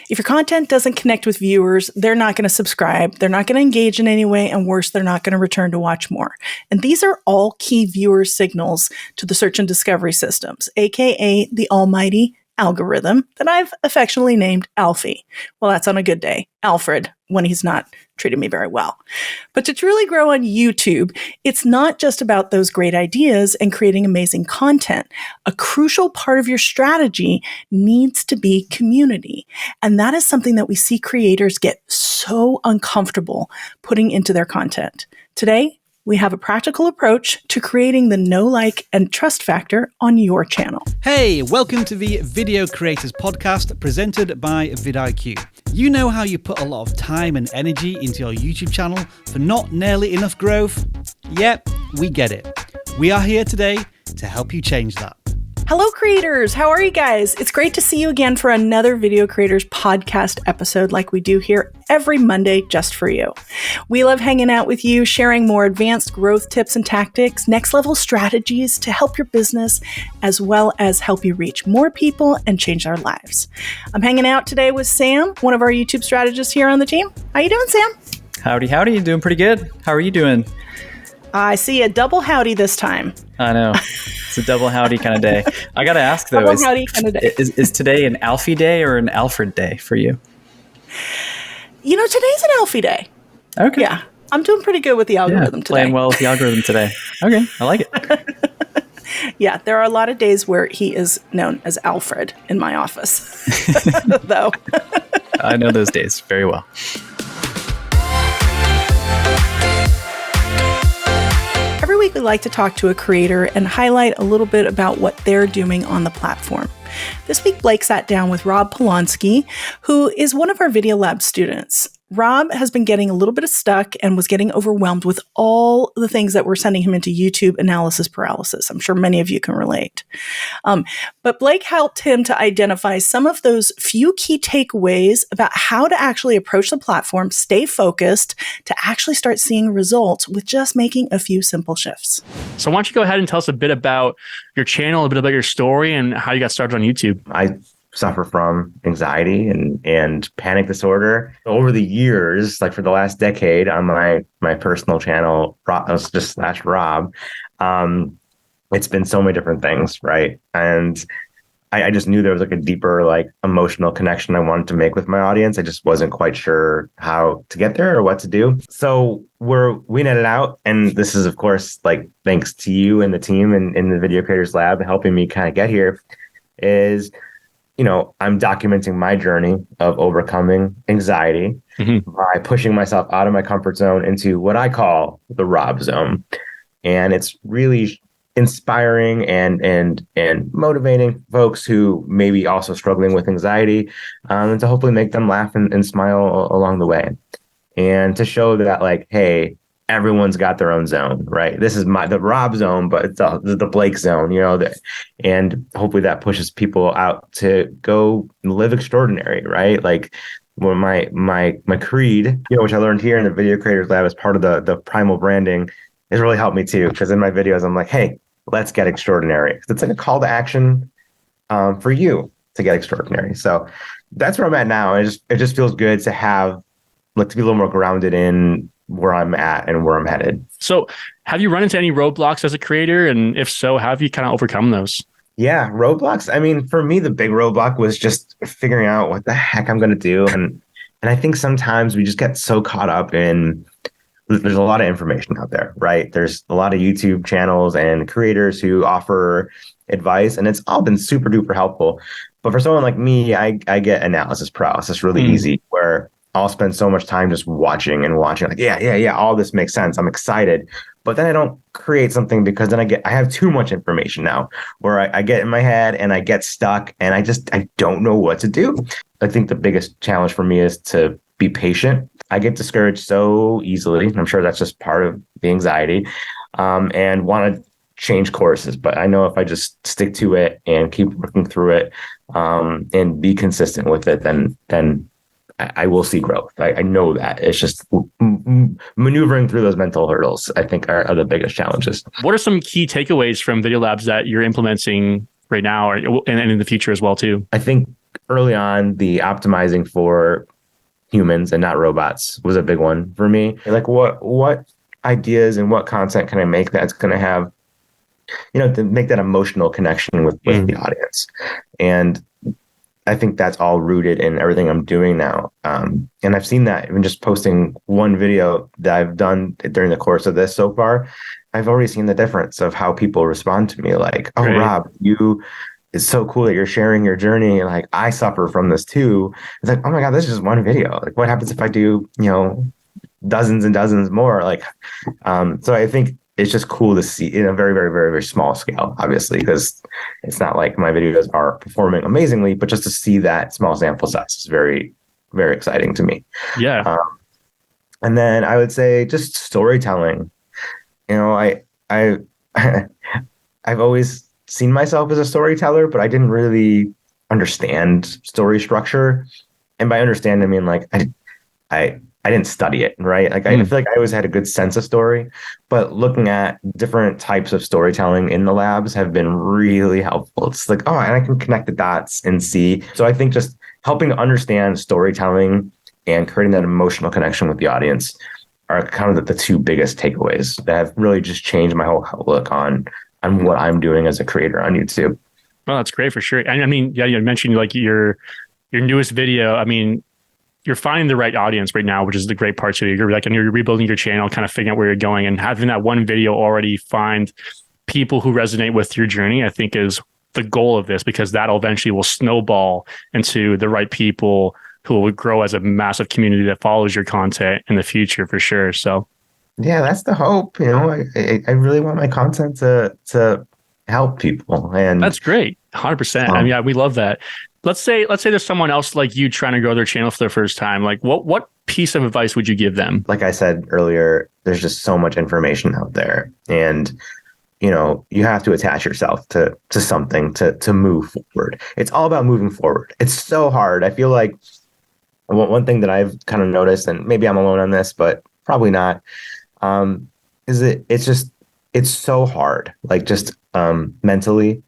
If your content doesn't connect with viewers, they're not going to subscribe, they're not going to engage in any way, and worse, they're not going to return to watch more. And these are all key viewer signals to the search and discovery systems, aka the almighty algorithm that I've affectionately named Alfie. Well, that's on a good day. Alfred, when he's not treating me very well. But to truly grow on YouTube, it's not just about those great ideas and creating amazing content. A crucial part of your strategy needs to be community. And that is something that we see creators get so uncomfortable putting into their content. Today, we have a practical approach to creating the know, like, and trust factor on your channel. Hey, welcome to the Video Creators Podcast presented by vidIQ. You know how you put a lot of time and energy into your YouTube channel for not nearly enough growth? Yep, we get it. We are here today to help you change that. Hello, creators. How are you guys? It's great to see you again for another Video Creators Podcast episode like we do here every Monday just for you. We love hanging out with you, sharing more advanced growth tips and tactics, next level strategies to help your business, as well as help you reach more people and change our lives. I'm hanging out today with Sam, one of our YouTube strategists here on the team. How you doing, Sam? Howdy, howdy. You doing pretty good. How are you doing? I see a double howdy this time. I know. It's a double howdy kind of day. I got to ask, though, double howdy kind of day. Is today an Alfie day or an Alfred day for you? You know, today's an Alfie day. Okay. Yeah, I'm doing pretty good with the algorithm today. Playing well with the algorithm today. Okay, I like it. Yeah, there are a lot of days where he is known as Alfred in my office, though. I know those days very well. Every week, we like to talk to a creator and highlight a little bit about what they're doing on the platform. This week, Blake sat down with Rob Polonsky, who is one of our Video Lab students. Rob has been getting a little bit stuck and was getting overwhelmed with all the things that were sending him into YouTube analysis paralysis. I'm sure many of you can relate. But Blake helped him to identify some of those few key takeaways about how to actually approach the platform, stay focused, to actually start seeing results with just making a few simple shifts. So why don't you go ahead and tell us a bit about your channel, a bit about your story, and how you got started on YouTube. I suffer from anxiety and panic disorder. Over the years, like for the last decade on my personal channel, just /Rob, it's been so many different things, right? And I just knew there was like a deeper, like emotional connection I wanted to make with my audience. I just wasn't quite sure how to get there or what to do. So we netted out. And this is, of course, like thanks to you and the team in the Video Creators Lab helping me kind of get here is, you know, I'm documenting my journey of overcoming anxiety by pushing myself out of my comfort zone into what I call the Rob zone. And it's really inspiring and motivating folks who may be also struggling with anxiety, and to hopefully make them laugh and smile along the way. And to show that, like, hey, everyone's got their own zone, right? This is the Rob zone, but it's the Blake zone, you know, and hopefully that pushes people out to go live extraordinary, right? Like when my creed, you know, which I learned here in the Video Creators Lab as part of the primal branding, has really helped me too. Because in my videos, I'm like, hey, let's get extraordinary. It's like a call to action for you to get extraordinary. So that's where I'm at now. It just feels good to have, like, to be a little more grounded in where I'm at and where I'm headed. So have you run into any roadblocks as a creator? And if so, how have you kind of overcome those? Yeah, roadblocks. I mean, for me, the big roadblock was just figuring out what the heck I'm going to do. And I think sometimes we just get so caught up in, there's a lot of information out there, right? There's a lot of YouTube channels and creators who offer advice, and it's all been super duper helpful. But for someone like me, I get analysis paralysis really easy, where I'll spend so much time just watching, like, yeah, all this makes sense. I'm excited. But then I don't create something because then I have too much information now, where I get in my head and I get stuck and I don't know what to do. I think the biggest challenge for me is to be patient. I get discouraged so easily. I'm sure that's just part of the anxiety, and want to change courses. But I know if I just stick to it and keep working through it, and be consistent with it, then I will see growth. I know that. It's just maneuvering through those mental hurdles, I think, are the biggest challenges. What are some key takeaways from Video Labs that you're implementing right now and in the future as well, too? I think early on, the optimizing for humans and not robots was a big one for me. Like what ideas and what content can I make that's going to have, to make that emotional connection with the audience. And I think that's all rooted in everything I'm doing now. And I've seen that even just posting one video that I've done during the course of this so far, I've already seen the difference of how people respond to me. Like, oh, Great. Rob, it's so cool that you're sharing your journey. Like, I suffer from this too. It's like, oh my God, this is just one video. Like, what happens if I do, dozens and dozens more? Like, so I think it's just cool to see in a very, very, very, very small scale, obviously, because it's not like my videos are performing amazingly, but just to see that small sample size is very, very exciting to me. Yeah. And then I would say just storytelling. I've always seen myself as a storyteller, but I didn't really understand story structure. And by understand, I mean like I didn't study it, right? Like I feel like I always had a good sense of story, but looking at different types of storytelling in the labs have been really helpful. It's like, and I can connect the dots and see. So I think just helping to understand storytelling and creating that emotional connection with the audience are kind of the two biggest takeaways that have really just changed my whole outlook on what I'm doing as a creator on YouTube. Well, that's great for sure. And I mean, yeah, you mentioned like your newest video. I mean, you're finding the right audience right now, which is the great part of it. You're you're rebuilding your channel, kind of figuring out where you're going, and having that one video already find people who resonate with your journey, I think is the goal of this, because that'll eventually will snowball into the right people who will grow as a massive community that follows your content in the future for sure. So yeah, that's the hope. I really want my content to help people. And that's great. 100%. I mean, yeah, we love that. Let's say there's someone else like you trying to grow their channel for the first time. Like what piece of advice would you give them? Like I said earlier, there's just so much information out there, and you have to attach yourself to something to move forward. It's all about moving forward. It's so hard. I feel like one thing that I've kind of noticed, and maybe I'm alone on this, but probably not, is it's so hard, like just mentally,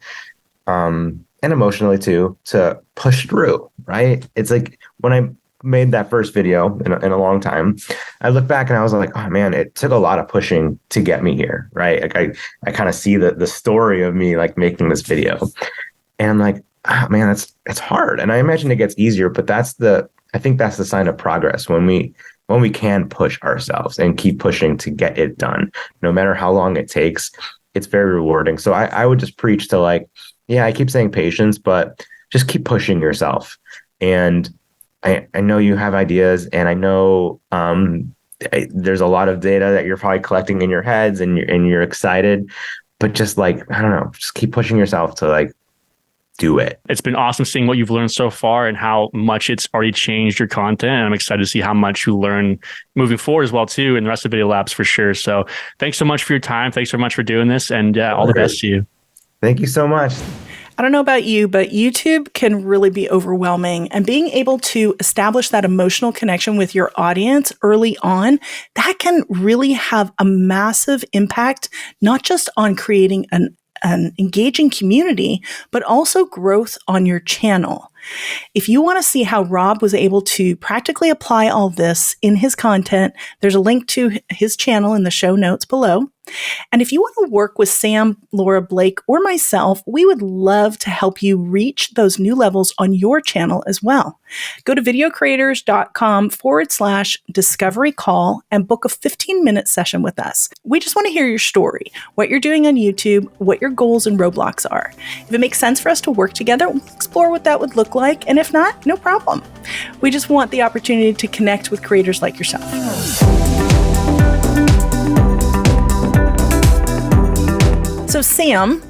and emotionally too, to push through, right? It's like when I made that first video in a long time, I look back and I was like, oh man, it took a lot of pushing to get me here, right? Like I kind of see the story of me like making this video, and I'm like, oh man, it's hard. And I imagine it gets easier, but I think that's the sign of progress when we can push ourselves and keep pushing to get it done, no matter how long it takes. It's very rewarding. So I would just preach to like, yeah, I keep saying patience, but just keep pushing yourself. And I know you have ideas, and I know there's a lot of data that you're probably collecting in your heads, and you're excited, but just like, I don't know, just keep pushing yourself to like do it. It's been awesome seeing what you've learned so far and how much it's already changed your content. And I'm excited to see how much you learn moving forward as well too, in the rest of Video Labs for sure. So thanks so much for your time. Thanks so much for doing this, and all the best to you. Thank you so much. I don't know about you, but YouTube can really be overwhelming, and being able to establish that emotional connection with your audience early on, that can really have a massive impact, not just on creating an engaging community, but also growth on your channel. If you want to see how Rob was able to practically apply all this in his content, there's a link to his channel in the show notes below. And if you want to work with Sam, Laura, Blake, or myself, we would love to help you reach those new levels on your channel as well. Go to videocreators.com/discovery call and book a 15-minute session with us. We just want to hear your story, what you're doing on YouTube, what your goals and roadblocks are. If it makes sense for us to work together, we'll explore what that would look like. And if not, no problem. We just want the opportunity to connect with creators like yourself. So Sam,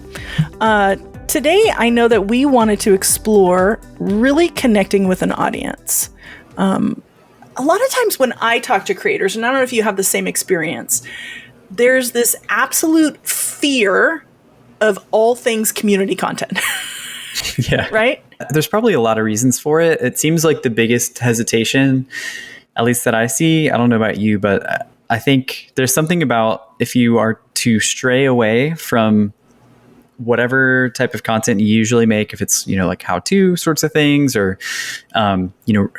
today I know that we wanted to explore really connecting with an audience. A lot of times when I talk to creators, and I don't know if you have the same experience, there's this absolute fear of all things community content. Yeah. Right? There's probably a lot of reasons for it. It seems like the biggest hesitation, at least that I see, I don't know about you, but I think there's something about if you are to stray away from whatever type of content you usually make, if it's, like how-to sorts of things or,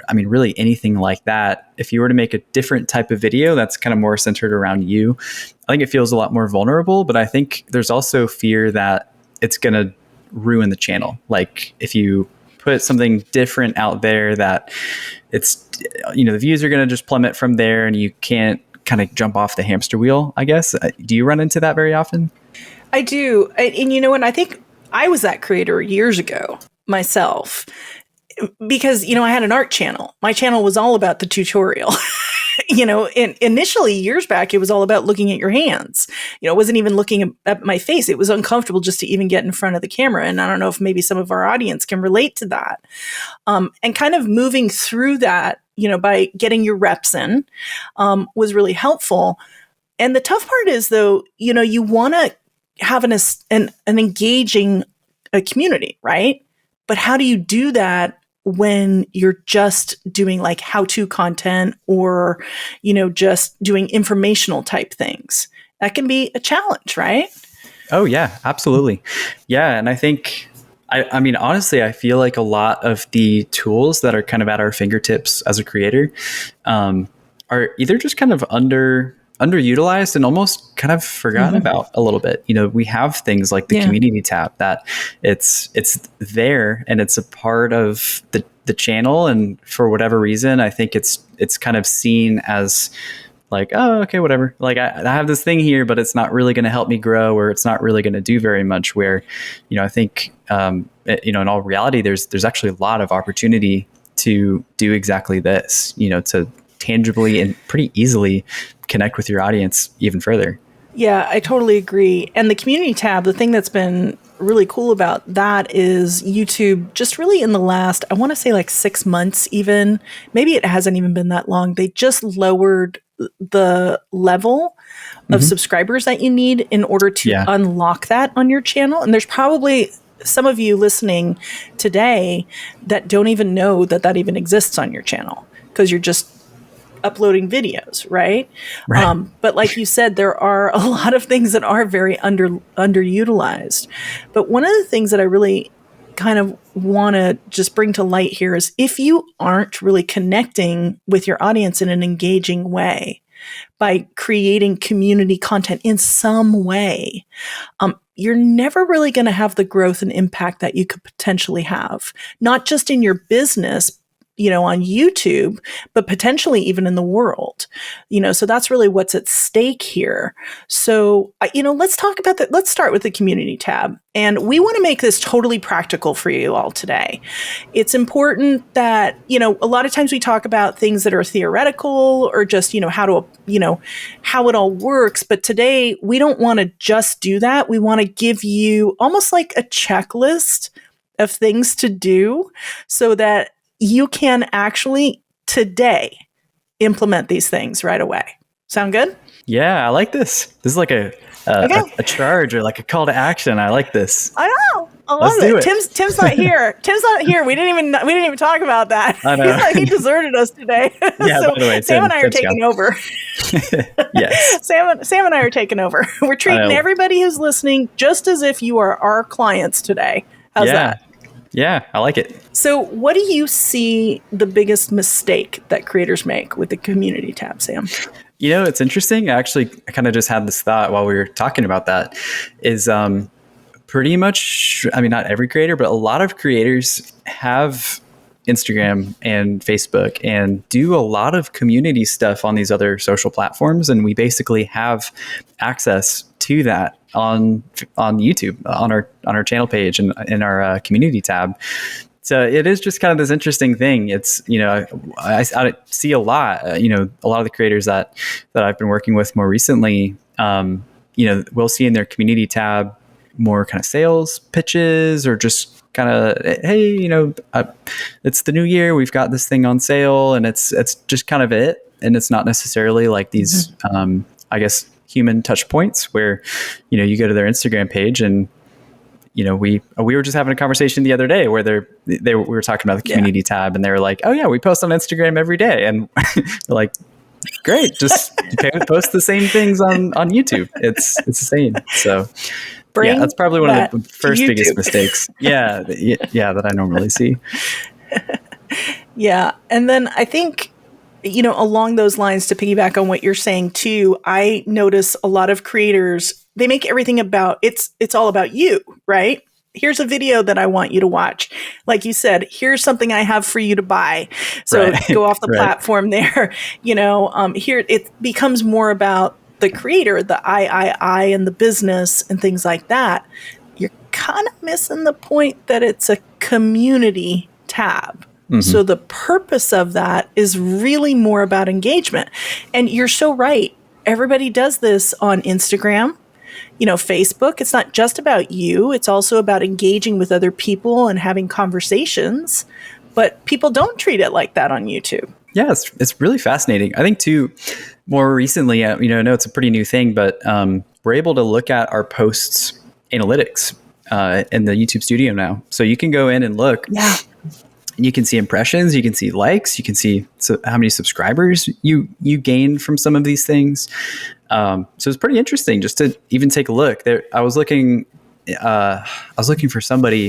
really anything like that, if you were to make a different type of video that's kind of more centered around you, I think it feels a lot more vulnerable. But I think there's also fear that it's going to ruin the channel. Like if you put something different out there that it's, the views are going to just plummet from there and you can't kind of jump off the hamster wheel, I guess. Do you run into that very often? I do. And I think I was that creator years ago myself because, I had an art channel. My channel was all about the tutorial. Initially years back, it was all about looking at your hands. It wasn't even looking at my face. It was uncomfortable just to even get in front of the camera. And I don't know if maybe some of our audience can relate to that. And kind of moving through that, by getting your reps in, was really helpful. And the tough part is though, you want to have an engaging community, right? But how do you do that when you're just doing like how-to content or, just doing informational type things? That can be a challenge, right? Oh yeah, absolutely. Yeah. And I think, honestly, I feel like a lot of the tools that are kind of at our fingertips as a creator are either just kind of underutilized and almost kind of forgotten about a little bit. We have things like the community tab that it's there and it's a part of the channel. And for whatever reason, I think it's kind of seen as like, oh, okay, whatever. Like I have this thing here, but it's not really going to help me grow, or it's not really going to do very much. Where, I think, in all reality, there's actually a lot of opportunity to do exactly this, to tangibly and pretty easily connect with your audience even further. Yeah, I totally agree. And the community tab, the thing that's been really cool about that is YouTube just really in the last, I want to say like 6 months even, maybe it hasn't even been that long. They just lowered the level of subscribers that you need in order to unlock that on your channel. And there's probably some of you listening today that don't even know that even exists on your channel because you're just uploading videos, right? But like you said, there are a lot of things that are very underutilized. But one of the things that I really kind of want to just bring to light here is if you aren't really connecting with your audience in an engaging way by creating community content in some way, you're never really going to have the growth and impact that you could potentially have, not just in your business, on YouTube, but potentially even in the world, so that's really what's at stake here. So, let's talk about that. Let's start with the community tab. And we want to make this totally practical for you all today. It's important that, a lot of times we talk about things that are theoretical or just, how it all works. But today we don't want to just do that. We want to give you almost like a checklist of things to do so that you can actually today implement these things right away. Sound good? Yeah, I like this. This is like a charge or like a call to action. I like this. I know. I love it. Tim's not here. Tim's not here. We didn't even talk about that. I know. He deserted us today. Yeah, so by the way, Sam and I are taking over. Yes. Sam and I are taking over. We're treating everybody who's listening just as if you are our clients today. How's that? Yeah, I like it. So what do you see the biggest mistake that creators make with the community tab, Sam? It's interesting. I kind of just had this thought while we were talking about that is pretty much, not every creator, but a lot of creators have Instagram and Facebook and do a lot of community stuff on these other social platforms. And we basically have access to that on YouTube, on our channel page and in our community tab. So it is just kind of this interesting thing. It's, I see a lot, a lot of the creators that I've been working with more recently, we'll see in their community tab more kind of sales pitches or just kind of, hey, it's the new year. We've got this thing on sale, and it's just kind of it. And it's not necessarily like these, I guess, human touch points where, you go to their Instagram page and, we were just having a conversation the other day where we were talking about the community tab, and they were like, oh yeah, we post on Instagram every day. And we're like, great, just post the same things on YouTube. It's the same. So Bring that's probably one of the that first to biggest YouTube. mistakes. Yeah, that I normally see. Yeah. And then I think, along those lines, to piggyback on what you're saying too, I notice a lot of creators, they make everything about, it's all about you, right? Here's a video that I want you to watch. Like you said, here's something I have for you to buy. So Right. go off the Right. platform there. Here it becomes more about the creator, the I, and the business and things like that. You're kind of missing the point that it's a community tab. So the purpose of that is really more about engagement. And you're so right. Everybody does this on Instagram, Facebook. It's not just about you. It's also about engaging with other people and having conversations. But people don't treat it like that on YouTube. Yeah, it's really fascinating. I think too, more recently, I know it's a pretty new thing, but we're able to look at our posts analytics in the YouTube Studio now. So you can go in and look. Yeah. And you can see impressions, you can see likes, you can see how many subscribers you gain from some of these things. So it's pretty interesting just to even take a look. There, I was looking for somebody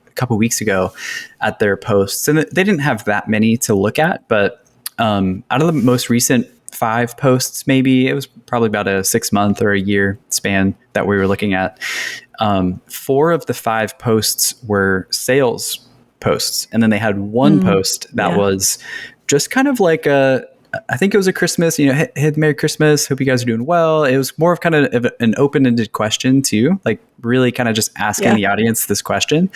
a couple weeks ago at their posts, and they didn't have that many to look at. But out of the most recent 5 posts, maybe it was probably about a 6-month or a year span that we were looking at. 4 of the 5 posts were sales posts, and then they had one post that was just kind of like I think it was a Christmas, hey, Merry Christmas, hope you guys are doing well. It was more of kind of an open-ended question too, like really kind of just asking the audience this question.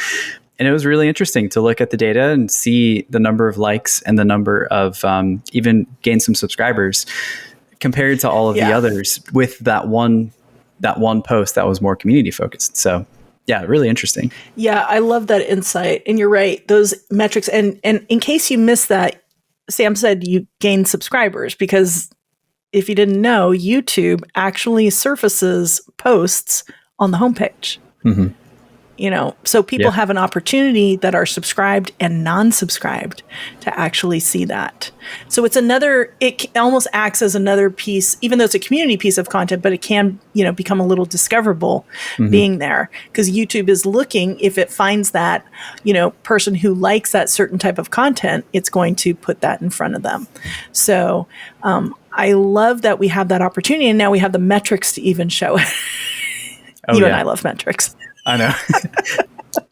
And it was really interesting to look at the data and see the number of likes and the number of even gain some subscribers compared to all of the others with that one post that was more community focused. So yeah, really interesting. Yeah, I love that insight. And you're right, those metrics. And in case you missed that, Sam said you gained subscribers, because if you didn't know, YouTube actually surfaces posts on the homepage. Mm-hmm. So people have an opportunity that are subscribed and non-subscribed to actually see that. So it almost acts as another piece, even though it's a community piece of content, but it can, become a little discoverable being there, because YouTube is looking, if it finds that, person who likes that certain type of content, it's going to put that in front of them. So I love that we have that opportunity, and now we have the metrics to even show it. And I love metrics. I know.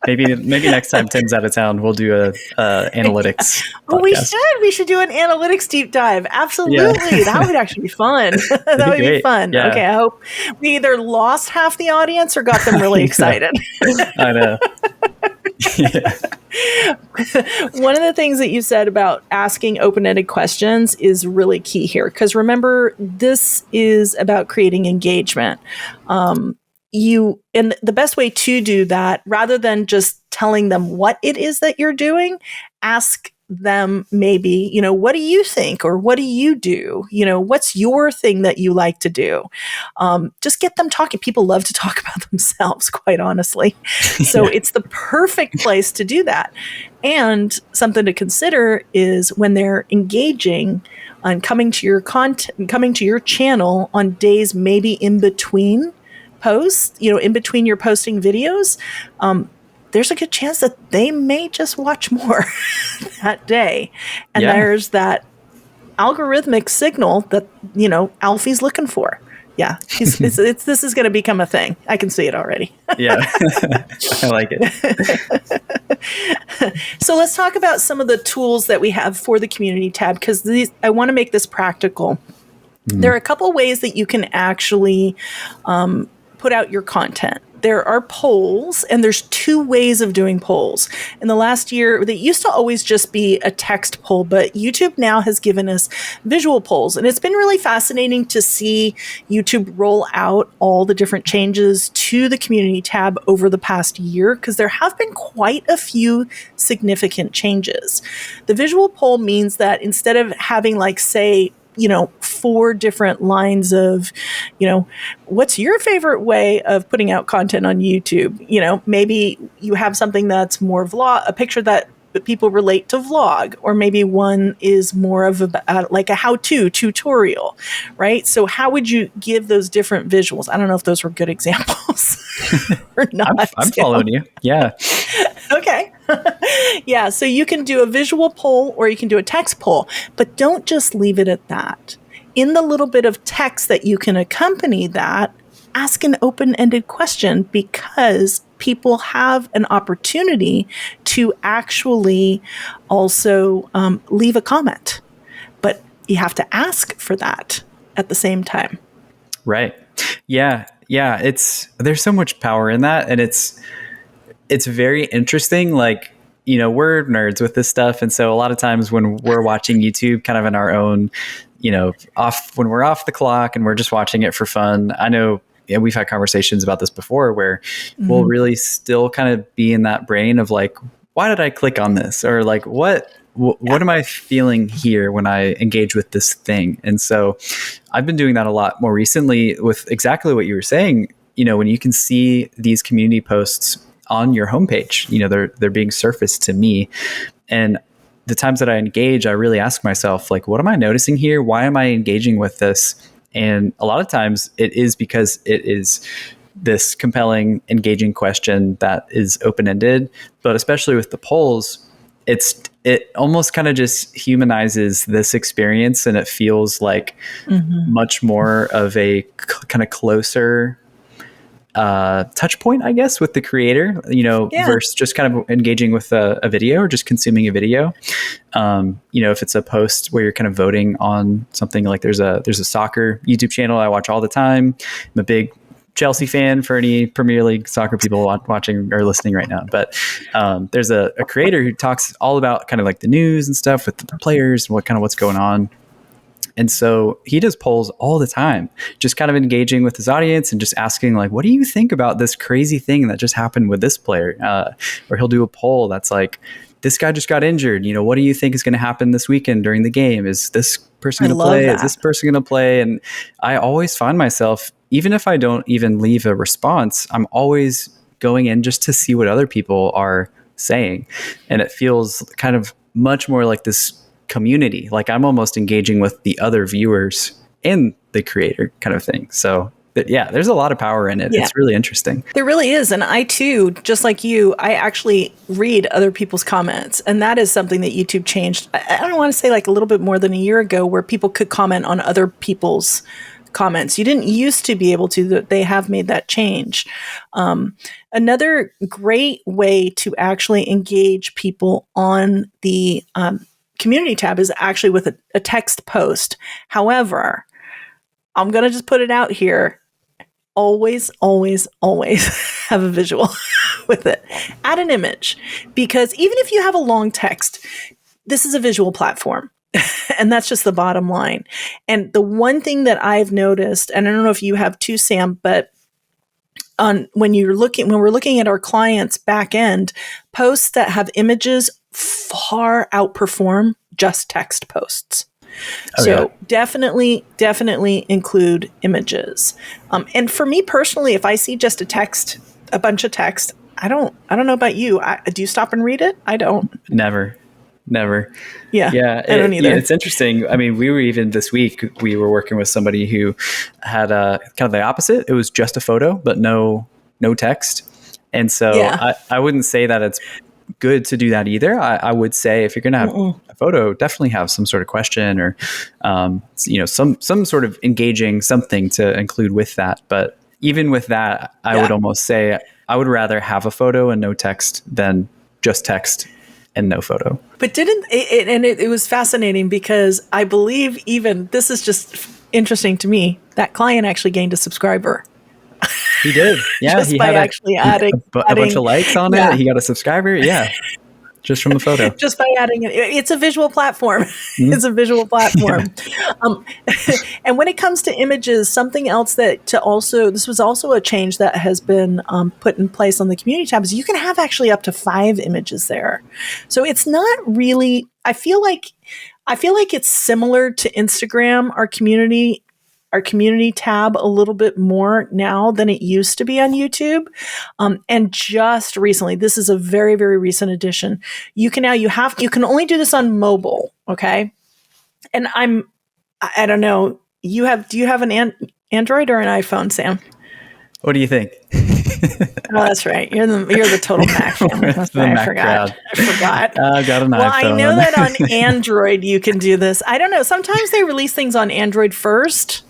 maybe next time Tim's out of town, we'll do a analytics podcast. We should do an analytics deep dive. Absolutely. That would actually be fun. That would be fun. Yeah. Okay, I hope we either lost half the audience or got them really excited. I know. One of the things that you said about asking open-ended questions is really key here, because remember, this is about creating engagement. And the best way to do that, rather than just telling them what it is that you're doing, ask them maybe, what do you think? Or what do you do? What's your thing that you like to do? Just get them talking. People love to talk about themselves, quite honestly. So it's the perfect place to do that. And something to consider is when they're engaging on coming to your content, coming to your channel on days maybe in between posts, in between your posting videos, there's a good chance that they may just watch more that day. And there's that algorithmic signal that, Alfie's looking for. Yeah, this is going to become a thing. I can see it already. Yeah, I like it. So let's talk about some of the tools that we have for the community tab, because I want to make this practical. There are a couple ways that you can actually put out your content. There are polls, and there's 2 ways of doing polls. In the last year, they used to always just be a text poll, but YouTube now has given us visual polls. And it's been really fascinating to see YouTube roll out all the different changes to the community tab over the past year, because there have been quite a few significant changes. The visual poll means that instead of having, say, 4 different lines of, what's your favorite way of putting out content on YouTube? Maybe you have something that's more a picture that people relate to vlog, or maybe one is more of a how-to tutorial, right? So how would you give those different visuals? I don't know if those were good examples. or not? I'm Sam? following you. Yeah. Okay. Yeah. So you can do a visual poll or you can do a text poll, but don't just leave it at that. In the little bit of text that you can accompany that, ask an open-ended question, because people have an opportunity to actually also leave a comment. But you have to ask for that at the same time. Right. Yeah. Yeah. There's so much power in that. And it's very interesting. Like, we're nerds with this stuff. And so a lot of times when we're watching YouTube kind of in our own, when we're off the clock and we're just watching it for fun, I know we've had conversations about this before where we'll really still kind of be in that brain of like, why did I click on this? Or like, what am I feeling here when I engage with this thing? And so I've been doing that a lot more recently with exactly what you were saying. When you can see these community posts on your homepage, they're being surfaced to me. And the times that I engage, I really ask myself, like, what am I noticing here? Why am I engaging with this? And a lot of times it is because it is this compelling, engaging question that is open-ended. But especially with the polls, it almost kind of just humanizes this experience, and it feels like much more of a kind of closer touch point, I guess, with the creator, versus just kind of engaging with a video or just consuming a video. If it's a post where you're kind of voting on something, like there's a soccer YouTube channel I watch all the time. I'm a big Chelsea fan, for any Premier League soccer people watching or listening right now. But there's a creator who talks all about kind of like the news and stuff with the players and what's going on. And so he does polls all the time, just kind of engaging with his audience and just asking, like, what do you think about this crazy thing that just happened with this player? Or he'll do a poll that's like, this guy just got injured. What do you think is going to happen this weekend during the game? Is this person going to play? Is this person going to play? And I always find myself, even if I don't even leave a response, I'm always going in just to see what other people are saying. And it feels kind of much more like this community, like I'm almost engaging with the other viewers and the creator kind of thing. So yeah, there's a lot of power in it. Yeah. It's really interesting. There really is. And I too, just like you, I actually read other people's comments. And that is something that YouTube changed. I don't want to say like a little bit more than a year ago, where people could comment on other people's comments. You didn't used to be able to. They have made that change. Another great way to actually engage people on the community tab is actually with a text post. However, I'm going to just put it out here. Always, always, always have a visual with it. Add an image, because even if you have a long text, this is a visual platform. And that's just the bottom line. And the one thing that I've noticed, and I don't know if you have too, Sam, but when we're looking at our clients' back end, posts that have images far outperform just text posts. So definitely include images. And for me personally, if I see just a bunch of text, I don't know about you. Do you stop and read it? I don't. Never. Yeah. I don't either. Yeah, it's interesting. I mean, this week, we were working with somebody who had kind of the opposite. It was just a photo, but no text. And so I wouldn't say that it's good to do that either. I would say if you're going to have a photo, definitely have some sort of question or, some sort of engaging something to include with that. But even with that, I would almost say I would rather have a photo and no text than just text and no photo. But it was fascinating, because I believe, even this is just interesting to me, that client actually gained a subscriber. He did. Yeah. Just he by had actually adding a bunch of likes on it. He got a subscriber. Yeah. Just from the photo. Just by adding it. It's a visual platform. It's a visual platform. And when it comes to images, something else this was also a change that has been put in place on the community tab, is you can have actually up to 5 images there. So it's not really, I feel like it's similar to Instagram, our community tab, a little bit more now than it used to be on YouTube. And just recently, this is a very, very recent addition. You can only do this on mobile. Okay. And I don't know, do you have an Android or an iPhone, Sam? What do you think? Oh, that's right. You're the total Mac family. That's The right. Mac I forgot. crowd. I forgot. I've got an Well, iPhone. I know that on Android you can do this. I don't know. Sometimes they release things on Android first.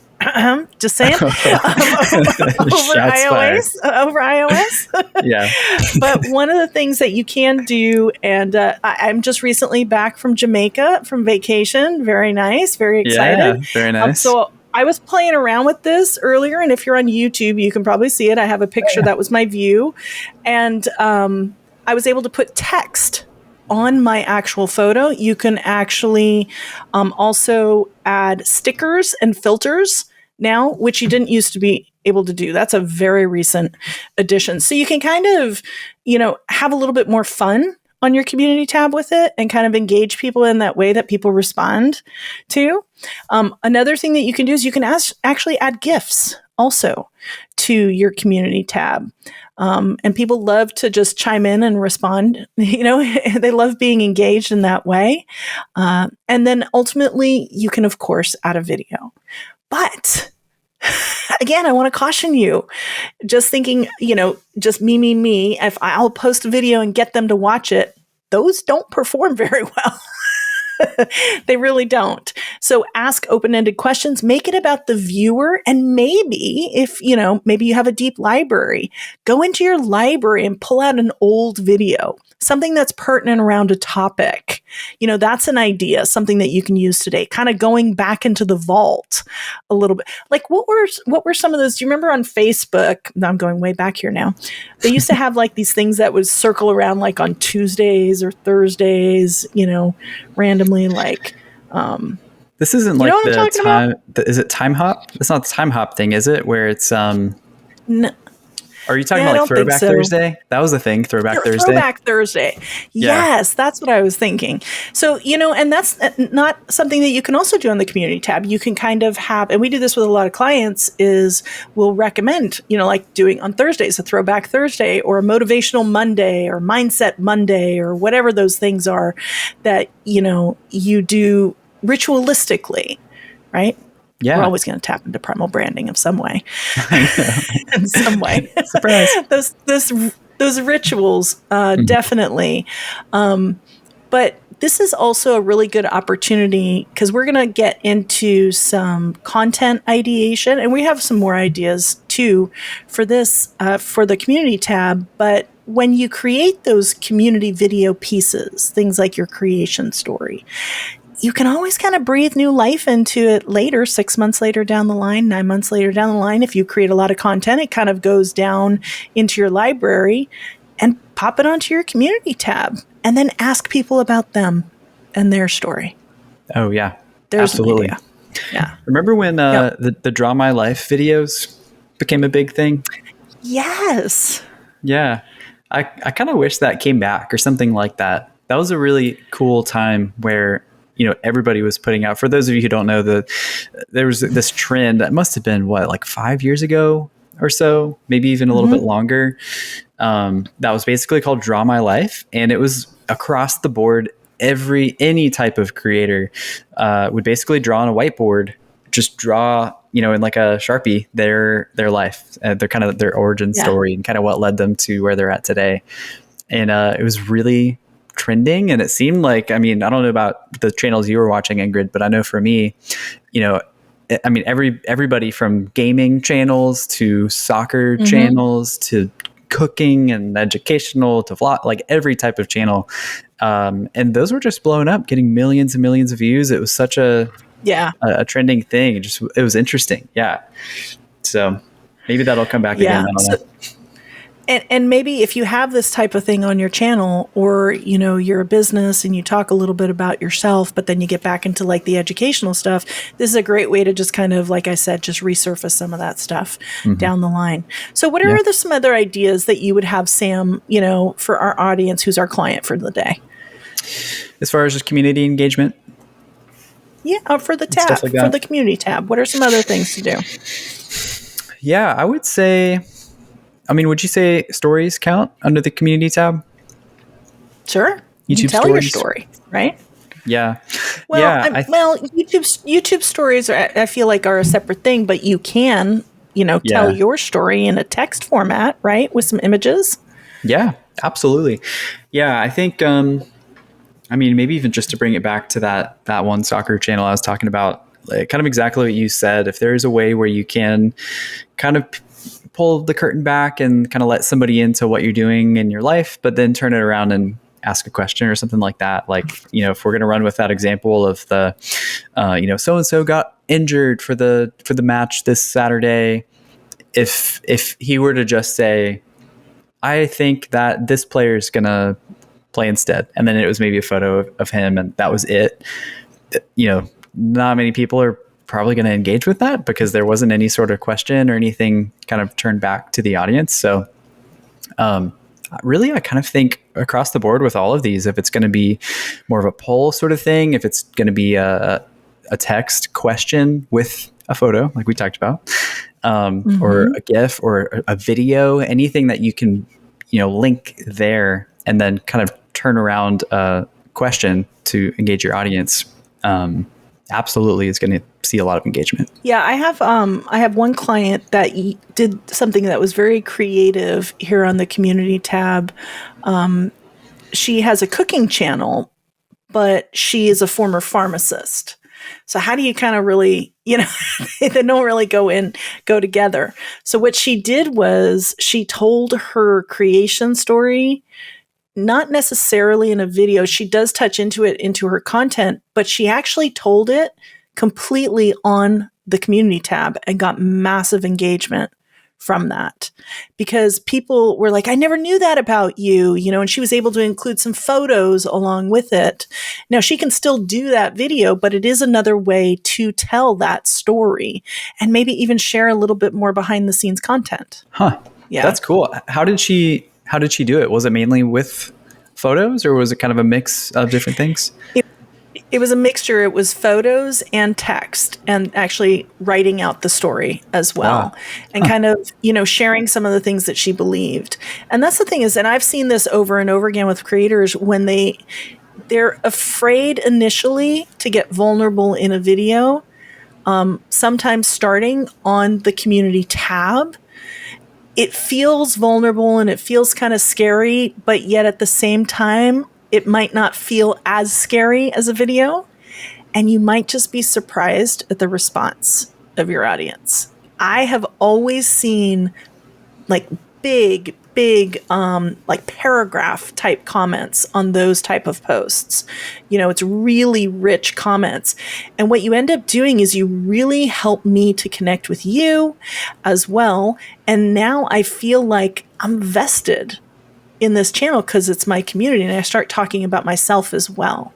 Just saying. Over Shots fired. iOS. Yeah. But one of the things that you can do, and I'm just recently back from Jamaica from vacation. Very nice. Very excited. Yeah, very nice. So I was playing around with this earlier, and if you're on YouTube, you can probably see it. I have a picture that was my view, and I was able to put text on my actual photo. You can actually also add stickers and filters now, which you didn't used to be able to do. That's a very recent addition. So you can kind of, have a little bit more fun on your community tab with it and kind of engage people in that way that people respond to. Another thing that you can do is you can actually add GIFs also to your community tab. And people love to just chime in and respond. They love being engaged in that way. And then ultimately, you can, of course, add a video. But again, I want to caution you, just thinking, just me, if I'll post a video and get them to watch it, those don't perform very well. They really don't. So ask open-ended questions, make it about the viewer. And maybe if, maybe you have a deep library, go into your library and pull out an old video, something that's pertinent around a topic. That's an idea, something that you can use today, kind of going back into the vault a little bit. Like what were some of those? Do you remember on Facebook? I'm going way back here now. They used to have like these things that would circle around like on Tuesdays or Thursdays, randomly like, this isn't you like know what I'm the talking time. Is it Time Hop? It's not the Time Hop thing, is it? Where it's No. Are you talking Yeah, I about like don't think Throwback so. Thursday? That was the thing, Throwback Thursday. Throwback Thursday. Yeah. Yes, that's what I was thinking. So, and that's not something that you can also do on the community tab. You can kind of have, and we do this with a lot of clients, is we'll recommend, like doing on Thursdays, a Throwback Thursday or a Motivational Monday or Mindset Monday or whatever those things are that, you do ritualistically, right? Yeah. We're always going to tap into primal branding of some way. In some way. Surprise. those rituals, definitely. But this is also a really good opportunity because we're going to get into some content ideation, and we have some more ideas too for this, for the community tab. But when you create those community video pieces, things like your creation story, you can always kind of breathe new life into it later, 6 months later down the line, 9 months later down the line. If you create a lot of content, it kind of goes down into your library and pop it onto your community tab and then ask people about them and their story. Oh, yeah. There's absolutely. an idea. Yeah. Remember when the Draw My Life videos became a big thing? Yes. Yeah. I kind of wish that came back or something like that. That was a really cool time where everybody was putting out. For those of you who don't know, there was this trend that must have been like 5 years ago or so, maybe even a little bit longer. That was basically called Draw My Life, and it was across the board. Any type of creator would basically draw on a whiteboard, just draw, in like a Sharpie, their life, their kind of their origin story, and kind of what led them to where they're at today. And it was really trending, and it seemed like, I don't know about the channels you were watching, Ingrid, but I know for me, everybody from gaming channels to soccer channels to cooking and educational to vlog, like every type of channel, and those were just blowing up, getting millions and millions of views. It was such a trending thing. It was interesting. Yeah. So maybe that'll come back again. I don't know. And maybe if you have this type of thing on your channel, or, you're a business and you talk a little bit about yourself, but then you get back into like the educational stuff, this is a great way to just kind of, like I said, just resurface some of that stuff down the line. So what are some other ideas that you would have, Sam, for our audience, who's our client for the day? As far as just community engagement? Yeah, for the tab, like for the community tab. What are some other things to do? Yeah, I would say, would you say stories count under the community tab? Sure. You can tell your story, right? Yeah. Well, YouTube stories, I feel like, are a separate thing, but you can tell Yeah. your story in a text format, right? With some images. Yeah, absolutely. Yeah, I think, maybe even just to bring it back to that one soccer channel I was talking about, like kind of exactly what you said. If there is a way where you can kind of pull the curtain back and kind of let somebody into what you're doing in your life, but then turn it around and ask a question or something like that. Like, if we're going to run with that example of the, so-and-so got injured for the match this Saturday. If he were to just say, I think that this player is going to play instead, and then it was maybe a photo of him and that was it, not many people are probably going to engage with that because there wasn't any sort of question or anything kind of turned back to the audience. So really, I kind of think across the board with all of these, if it's going to be more of a poll sort of thing, if it's going to be a text question with a photo like we talked about, or a GIF or a video, anything that you can, link there and then kind of turn around a question to engage your audience, absolutely is going to see a lot of engagement. Yeah, I have one client that did something that was very creative here on the community tab. She has a cooking channel, but she is a former pharmacist. So how do you kind of really, they don't really go together. So what she did was she told her creation story, not necessarily in a video. She does touch into her content, but she actually told it completely on the community tab and got massive engagement from that because people were like, I never knew that about you, and she was able to include some photos along with it. Now she can still do that video, but it is another way to tell that story and maybe even share a little bit more behind the scenes content. Huh. Yeah. That's cool. How did she do it? Was it mainly with photos or was it kind of a mix of different things? It was a mixture. It was photos and text and actually writing out the story as well. Wow. And kind of, sharing some of the things that she believed. And that's the thing is, and I've seen this over and over again with creators when they're afraid initially to get vulnerable in a video, sometimes starting on the community tab. It feels vulnerable and it feels kind of scary, but yet at the same time, it might not feel as scary as a video, and you might just be surprised at the response of your audience. I have always seen like big, like paragraph type comments on those type of posts. It's really rich comments. And what you end up doing is you really help me to connect with you as well. And now I feel like I'm vested in this channel because it's my community and I start talking about myself as well.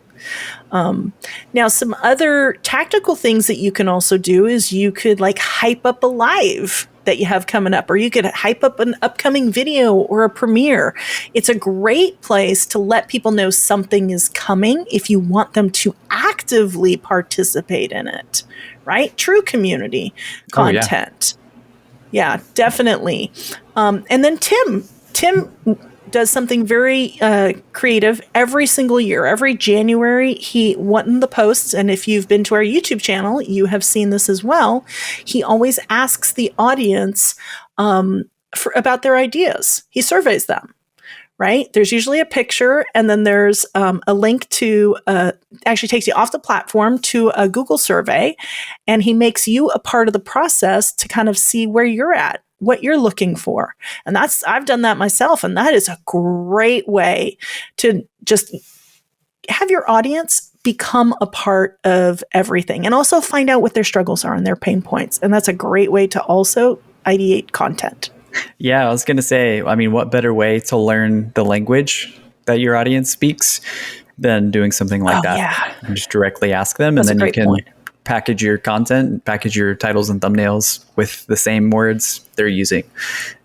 Now, some other tactical things that you can also do is you could like hype up a live that you have coming up, or you could hype up an upcoming video or a premiere. It's a great place to let people know something is coming if you want them to actively participate in it, right? True community content. Yeah, definitely. And then Tim does something very creative every single year. Every January, one of the posts, and if you've been to our YouTube channel, you have seen this as well. He always asks the audience about their ideas. He surveys them, right? There's usually a picture, and then there's a link to, actually takes you off the platform to a Google survey, and he makes you a part of the process to kind of see where you're at, what you're looking for. And I've done that myself. And that is a great way to just have your audience become a part of everything and also find out what their struggles are and their pain points. And that's a great way to also ideate content. Yeah, I was going to say, what better way to learn the language that your audience speaks than doing something like that? Yeah. And just directly ask them, that's and then you can package your content, package your titles and thumbnails with the same words they're using.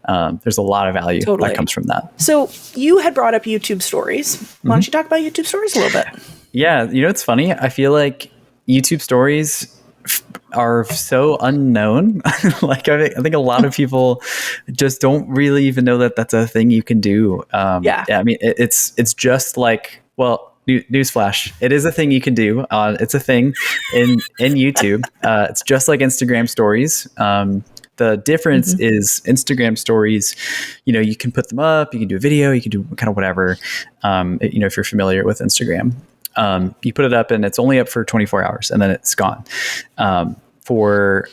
There's a lot of value that comes from that. So you had brought up YouTube stories. Why don't you talk about YouTube stories a little bit? Yeah, it's funny. I feel like YouTube stories are so unknown. Like I think a lot of people just don't really even know that that's a thing you can do. It's just like, well, newsflash, it is a thing you can do. It's a thing in YouTube. It's just like Instagram stories. The difference is Instagram stories, you can put them up, you can do a video, you can do kind of whatever. If you're familiar with Instagram, you put it up and it's only up for 24 hours and then it's gone. For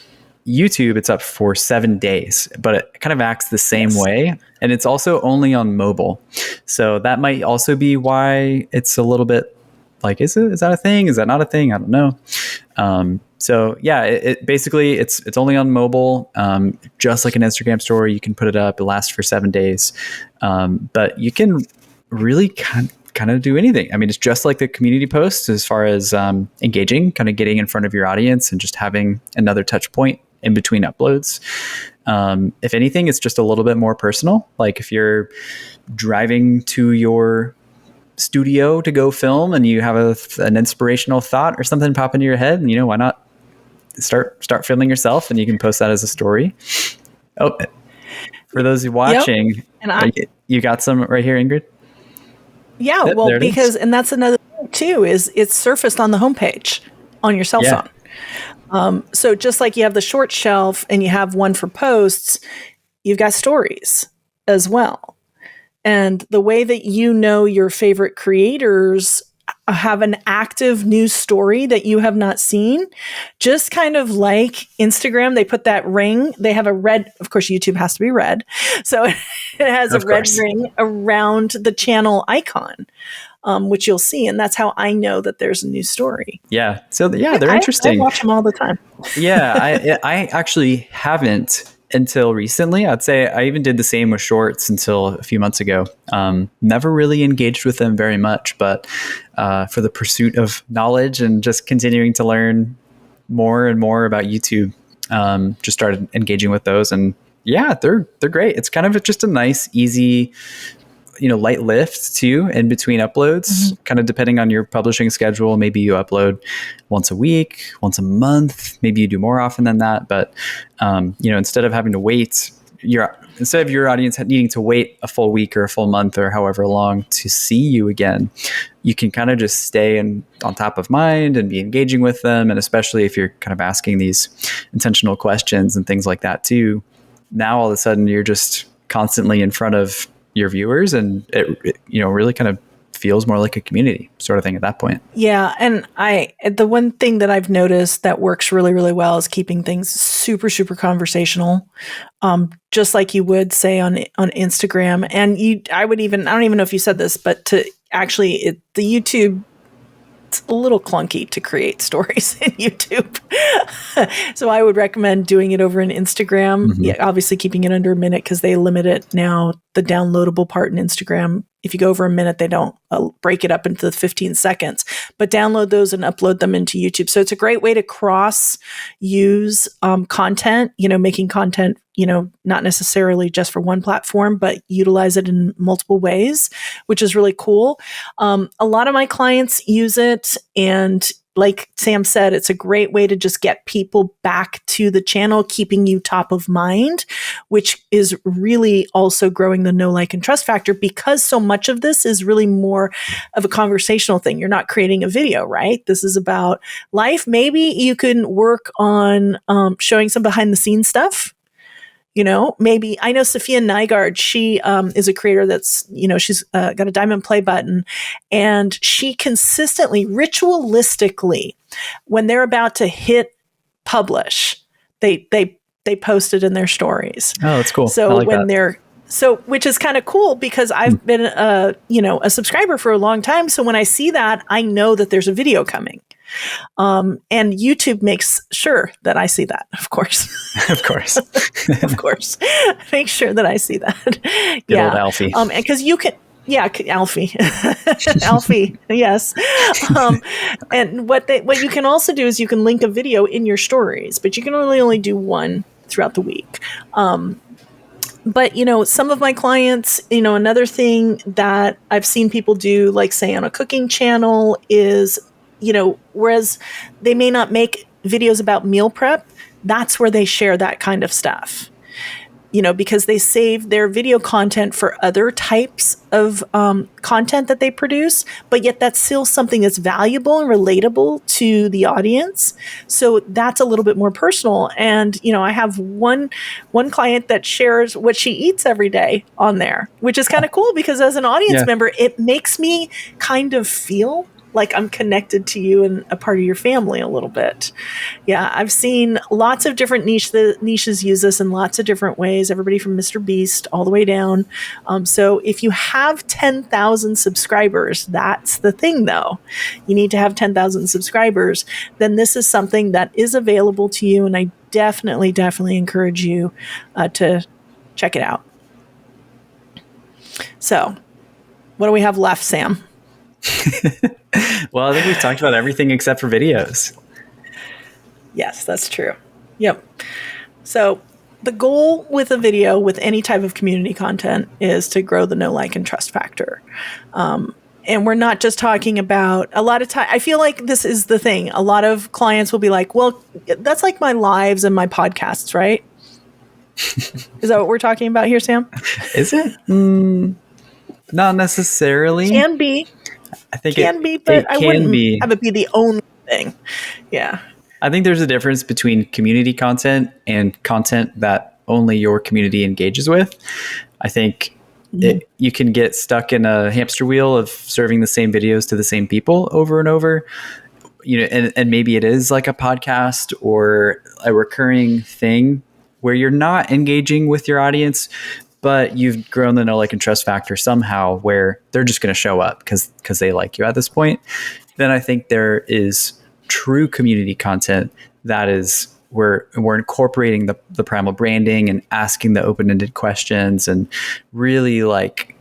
YouTube, it's up for 7 days, but it kind of acts the same way. And it's also only on mobile. So that might also be why it's a little bit like, is that a thing? Is that not a thing? I don't know. So yeah, it basically it's only on mobile, just like an Instagram story. You can put it up, it lasts for 7 days. But you can really kind of do anything. I mean, it's just like the community post as far as engaging, kind of getting in front of your audience and just having another touch point in between uploads. If anything, it's just a little bit more personal. Like if you're driving to your studio to go film and you have an inspirational thought or something pop into your head, and why not start filming yourself and you can post that as a story. Oh, for those watching, yep. And you got some right here, Ingrid? Yeah, Yep, well, because, and that's another thing too, is it's surfaced on the homepage on your cell phone. So just like you have the short shelf and you have one for posts, you've got stories as well. And the way that your favorite creators have an active news story that you have not seen, just kind of like Instagram, they put that ring, they have a red, of course, YouTube has to be red. So it has a red ring around the channel icon, which you'll see. And that's how I know that there's a new story. Yeah. So they're interesting. I watch them all the time. Yeah. I actually haven't until recently. I'd say I even did the same with shorts until a few months ago. Never really engaged with them very much, but for the pursuit of knowledge and just continuing to learn more and more about YouTube, just started engaging with those. And yeah, they're great. It's kind of just a nice, easy, light lift too in between uploads, kind of depending on your publishing schedule. Maybe you upload once a week, once a month, maybe you do more often than that. But, instead of having to wait, instead of your audience needing to wait a full week or a full month or however long to see you again, you can kind of just stay on top of mind and be engaging with them. And especially if you're kind of asking these intentional questions and things like that too, now all of a sudden you're just constantly in front of your viewers, and it really kind of feels more like a community sort of thing at that point. Yeah. And the one thing that I've noticed that works really, really well is keeping things super, super conversational. Just like you would say on Instagram. And I don't even know if you said this, but to actually the YouTube, it's a little clunky to create stories in YouTube. So I would recommend doing it over in Instagram. Yeah, obviously keeping it under a minute because they limit it now, the downloadable part in Instagram. If you go over a minute, they don't break it up into the 15 seconds, but download those and upload them into YouTube. So it's a great way to cross use content, making content, not necessarily just for one platform, but utilize it in multiple ways, which is really cool. A lot of my clients use it, and like Sam said, it's a great way to just get people back to the channel, keeping you top of mind, which is really also growing the know, like, and trust factor, because so much of this is really more of a conversational thing. You're not creating a video, right? This is about life. Maybe you can work on showing some behind the scenes stuff. Maybe I know Sophia Nygaard, she is a creator that's, she's got a diamond play button, and she consistently, ritualistically, when they're about to hit publish, they post it in their stories. Oh, that's cool. So like when which is kind of cool because I've been a subscriber for a long time. So when I see that, I know that there's a video coming. And YouTube makes sure that I see that, of course. Of course. Of course. Make sure that I see that. Good old Alfie. And because you can, Alfie. Alfie, yes. And what you can also do is you can link a video in your stories, but you can only do one throughout the week. But, some of my clients, another thing that I've seen people do, like say on a cooking channel is, whereas they may not make videos about meal prep, that's where they share that kind of stuff. because they save their video content for other types of content that they produce, but yet that's still something that's valuable and relatable to the audience. So that's a little bit more personal. And, I have one client that shares what she eats every day on there, which is kind of cool because as an audience member, it makes me kind of feel like I'm connected to you and a part of your family a little bit. Yeah, I've seen lots of different niches use this in lots of different ways, everybody from Mr. Beast all the way down. So if you have 10,000 subscribers, that's the thing though. You need to have 10,000 subscribers. Then this is something that is available to you. And I definitely encourage you to check it out. So what do we have left, Sam? Well, I think we've talked about everything except for videos. Yes, that's true. Yep. So the goal with a video, with any type of community content, is to grow the know, like, and trust factor. And we're not just talking about a lot of time. I feel like this is the thing. A lot of clients will be like, well, that's like my lives and my podcasts, right? Is that what we're talking about here, Sam? Is it? Not necessarily. Can be. I think can be, but I wouldn't have it be the only thing. Yeah. I think there's a difference between community content and content that only your community engages with. I think you can get stuck in a hamster wheel of serving the same videos to the same people over and over. And maybe it is like a podcast or a recurring thing where you're not engaging with your audience, but you've grown the know, like, and trust factor somehow where they're just going to show up because they like you at this point. Then I think there is true community content that is where we're incorporating the primal branding and asking the open-ended questions and really like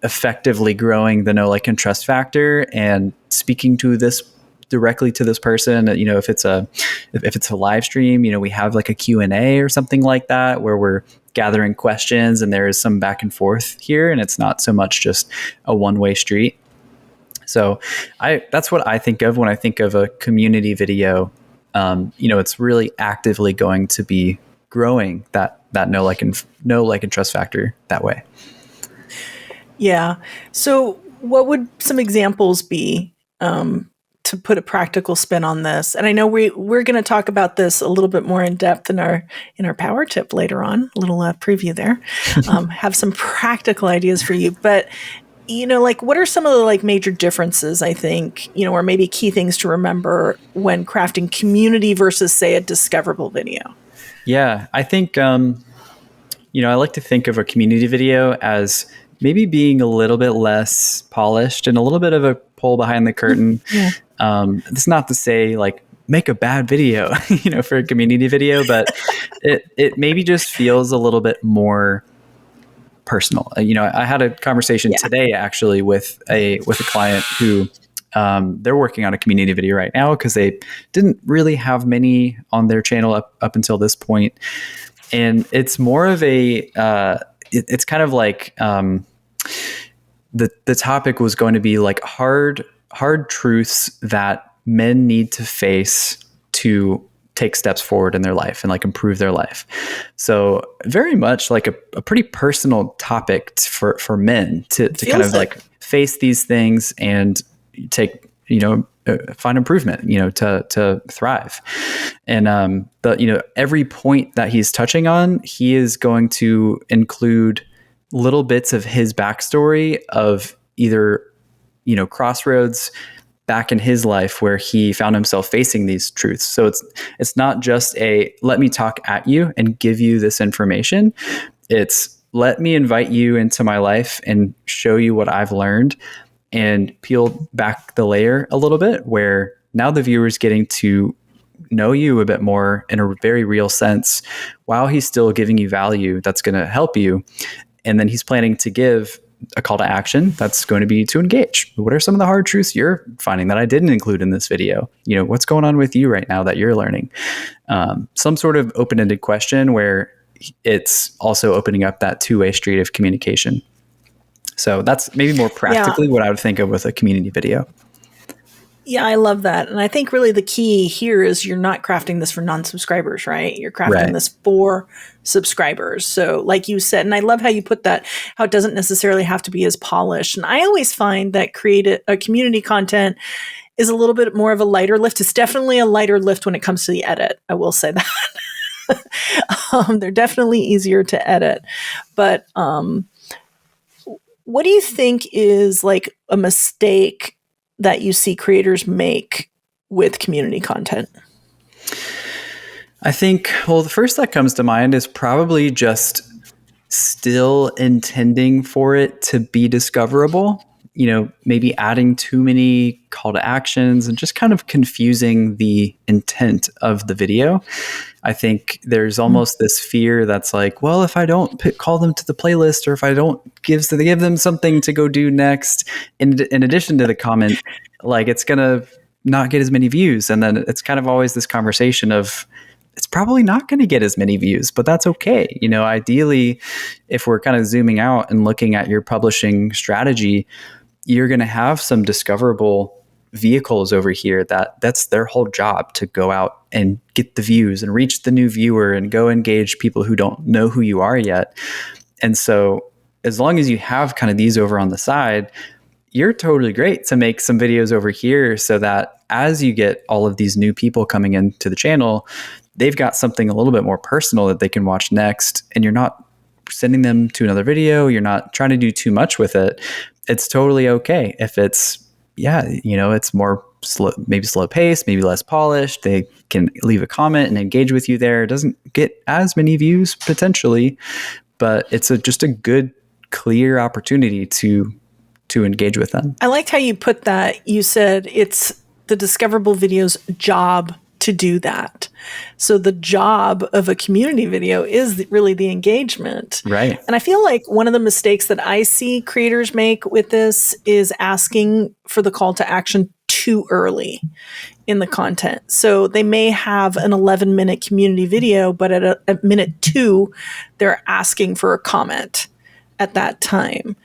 effectively growing the know, like, and trust factor and speaking to this directly to this person. If it's a live stream, we have like a Q&A or something like that where we're gathering questions and there is some back and forth here and it's not so much just a one-way street. So that's what I think of when I think of a community video. It's really actively going to be growing that know, like, and trust factor that way. Yeah. So what would some examples be to put a practical spin on this? And I know we're going to talk about this a little bit more in depth in our power tip later on, a little preview there, have some practical ideas for you. But, what are some of the major differences, I think, or maybe key things to remember when crafting community versus, say, a discoverable video? Yeah, I think, I like to think of a community video as maybe being a little bit less polished and a little bit of a pull behind the curtain. Yeah. It's not to say make a bad video, for a community video, but it maybe just feels a little bit more personal. I had a conversation today actually with a client who they're working on a community video right now because they didn't really have many on their channel up until this point. And it's more of a, it's kind of like the topic was going to be like hard truths that men need to face to take steps forward in their life and improve their life. So very much like a pretty personal topic for men to kind of face these things and take, find improvement, to thrive. And every point that he's touching on, he is going to include little bits of his backstory of either, crossroads back in his life where he found himself facing these truths. So it's not just let me talk at you and give you this information. It's let me invite you into my life and show you what I've learned and peel back the layer a little bit where now the viewer's getting to know you a bit more in a very real sense while he's still giving you value that's going to help you. And then he's planning to give a call to action that's going to be to engage. What are some of the hard truths you're finding that I didn't include in this video? What's going on with you right now that you're learning? Some sort of open-ended question where it's also opening up that two-way street of communication. So that's maybe more practically what I would think of with a community video. Yeah, I love that. And I think really the key here is you're not crafting this for non-subscribers, right? You're crafting Right. this for subscribers. So like you said, and I love how you put that, how it doesn't necessarily have to be as polished. And I always find that community content is a little bit more of a lighter lift. It's definitely a lighter lift when it comes to the edit. I will say that. They're definitely easier to edit. But what do you think is like a mistake that you see creators make with community content? I think, well, the first that comes to mind is probably just still intending for it to be discoverable. Maybe adding too many call to actions and just kind of confusing the intent of the video. I think there's almost this fear that's like, well, if I don't call them to the playlist, or if I don't give them something to go do next, in addition to the comment, like it's going to not get as many views. And then it's kind of always this conversation of, it's probably not going to get as many views, but that's okay. Ideally, if we're kind of zooming out and looking at your publishing strategy, you're going to have some discoverable vehicles over here that's their whole job, to go out and get the views and reach the new viewer and go engage people who don't know who you are yet. And so as long as you have kind of these over on the side, you're totally great to make some videos over here, so that as you get all of these new people coming into the channel, they've got something a little bit more personal that they can watch next, and you're not sending them to another video. You're not trying to do too much with it. It's totally okay if it's, it's more slow, maybe slow pace, maybe less polished. They can leave a comment and engage with you there. It doesn't get as many views potentially, but it's just a good, clear opportunity to engage with them. I liked how you put that. You said it's the discoverable video's job to do that. So the job of a community video is really the engagement. Right. And I feel like one of the mistakes that I see creators make with this is asking for the call to action too early in the content. So they may have an 11-minute community video, but at minute 2, they're asking for a comment at that time.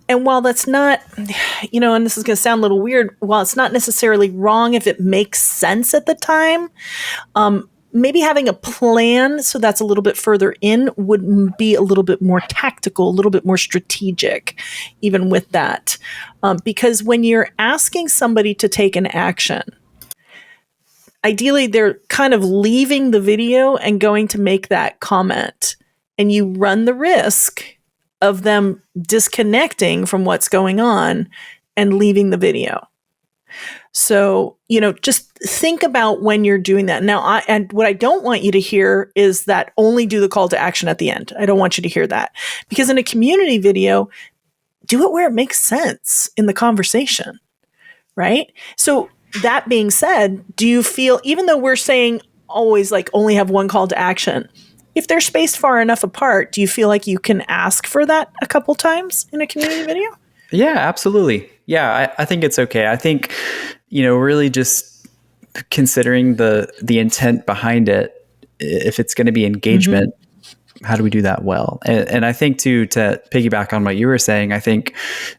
And while that's not, and this is going to sound a little weird, while it's not necessarily wrong if it makes sense at the time, maybe having a plan so that's a little bit further in would be a little bit more tactical, a little bit more strategic, even with that. Because when you're asking somebody to take an action, ideally they're kind of leaving the video and going to make that comment, and you run the risk of them disconnecting from what's going on and leaving the video. So, just think about when you're doing that. Now, and what I don't want you to hear is that only do the call to action at the end. I don't want you to hear that, because in a community video, do it where it makes sense in the conversation, right? So that being said, do you feel, even though we're saying always like only have one call to action, if they're spaced far enough apart, do you feel like you can ask for that a couple times in a community video? Yeah, absolutely. Yeah, I think it's okay. I think, really just considering the intent behind it, if it's going to be engagement, how do we do that well? And I think to piggyback on what you were saying, I think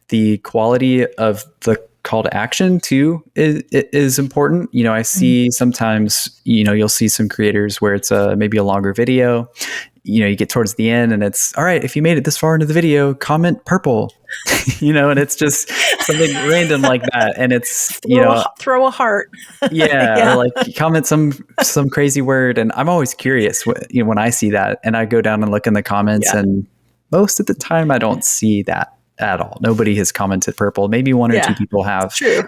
the quality of the call to action too is important. I see sometimes, you'll see some creators where it's maybe a longer video, you get towards the end and it's, all right, if you made it this far into the video, comment purple, and it's just something random like that. And it's, throw a heart. Yeah. Or like comment some crazy word. And I'm always curious when I see that, and I go down and look in the comments, and most of the time I don't see that at all. Nobody has commented purple. Maybe one or two people have. True.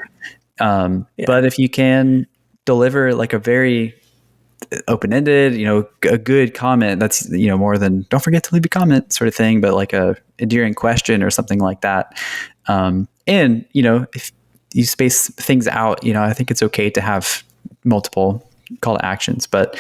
But if you can deliver like a very open-ended, a good comment that's, more than don't forget to leave a comment sort of thing, but like a endearing question or something like that. And, if you space things out, I think it's okay to have multiple call to actions, but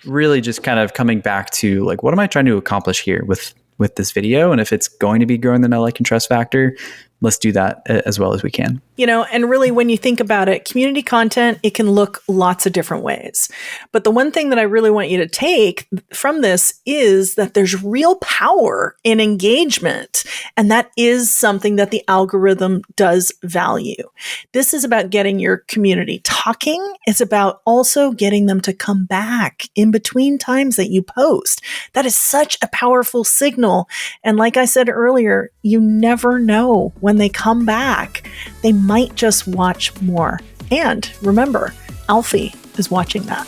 really just kind of coming back to like, what am I trying to accomplish here with this video? And if it's going to be growing the know, like, and trust factor, let's do that as well as we can. And really when you think about it, community content, it can look lots of different ways. But the one thing that I really want you to take from this is that there's real power in engagement. And that is something that the algorithm does value. This is about getting your community talking. It's about also getting them to come back in between times that you post. That is such a powerful signal. And like I said earlier, you never know when they come back. They might just watch more. And remember, Alfie is watching that.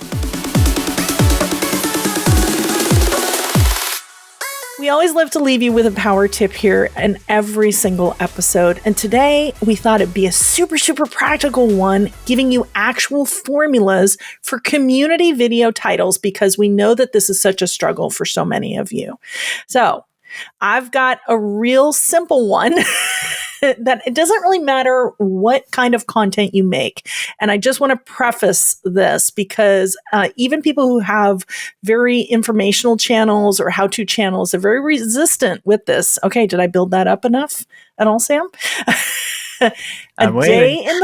We always love to leave you with a power tip here in every single episode. And today we thought it'd be a super, super practical one, giving you actual formulas for community video titles, because we know that this is such a struggle for so many of you. So I've got a real simple one that it doesn't really matter what kind of content you make. And I just want to preface this because even people who have very informational channels or how-to channels are very resistant with this. Okay, did I build that up enough at all, Sam? Day in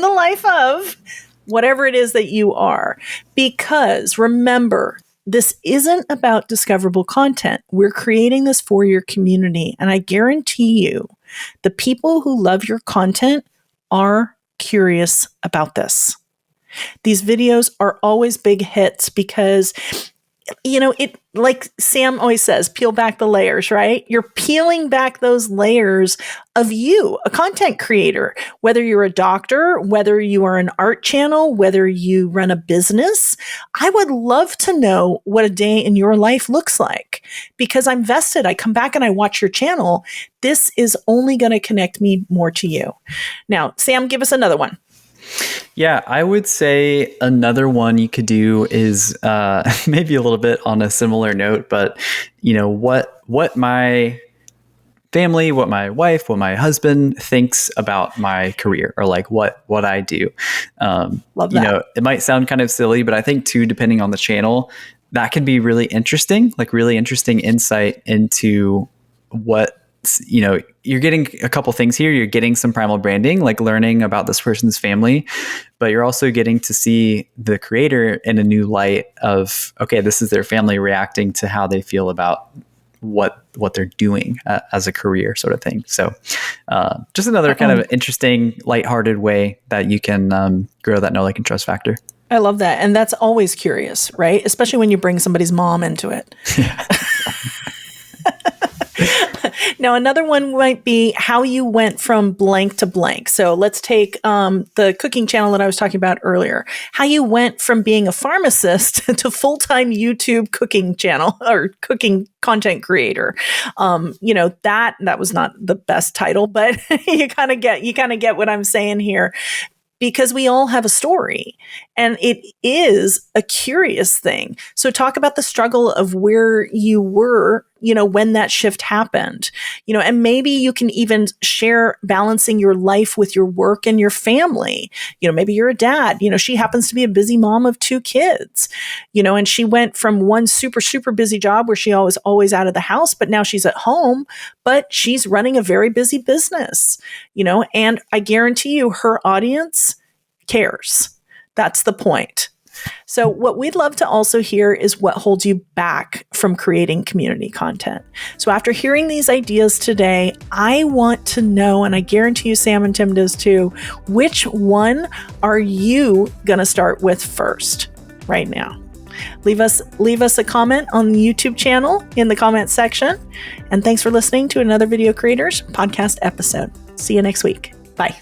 the life of whatever it is that you are. Because remember, this isn't about discoverable content. We're creating this for your community. And I guarantee you, the people who love your content are curious about this. These videos are always big hits because, it, like Sam always says, peel back the layers, right? You're peeling back those layers of you, a content creator, whether you're a doctor, whether you are an art channel, whether you run a business. I would love to know what a day in your life looks like because I'm vested. I come back and I watch your channel. This is only going to connect me more to you. Now, Sam, give us another one. Yeah, I would say another one you could do is maybe a little bit on a similar note, but what my family, what my wife, what my husband thinks about my career or like what I do. Love that. It might sound kind of silly, but I think too, depending on the channel, that can be really interesting insight into what, you're getting a couple things here. You're getting some primal branding, like learning about this person's family, but you're also getting to see the creator in a new light of, okay, this is their family reacting to how they feel about what they're doing as a career sort of thing. So just another kind of interesting, lighthearted way that you can grow that know, like, and trust factor. I love that. And that's always curious, right? Especially when you bring somebody's mom into it. Yeah. Now, another one might be how you went from blank to blank. So let's take the cooking channel that I was talking about earlier. How you went from being a pharmacist to full-time YouTube cooking channel or cooking content creator. That was not the best title, but you kind of get what I'm saying here. Because we all have a story and it is a curious thing. So talk about the struggle of where you were, when that shift happened, and maybe you can even share balancing your life with your work and your family. Maybe you're a dad, she happens to be a busy mom of 2 kids, and she went from one super, super busy job where she was always out of the house, but now she's at home, but she's running a very busy business, and I guarantee you her audience cares. That's the point. So what we'd love to also hear is what holds you back from creating community content. So after hearing these ideas today, I want to know, and I guarantee you Sam and Tim does too, which one are you going to start with first right now? Leave us a comment on the YouTube channel in the comment section. And thanks for listening to another Video Creators podcast episode. See you next week. Bye.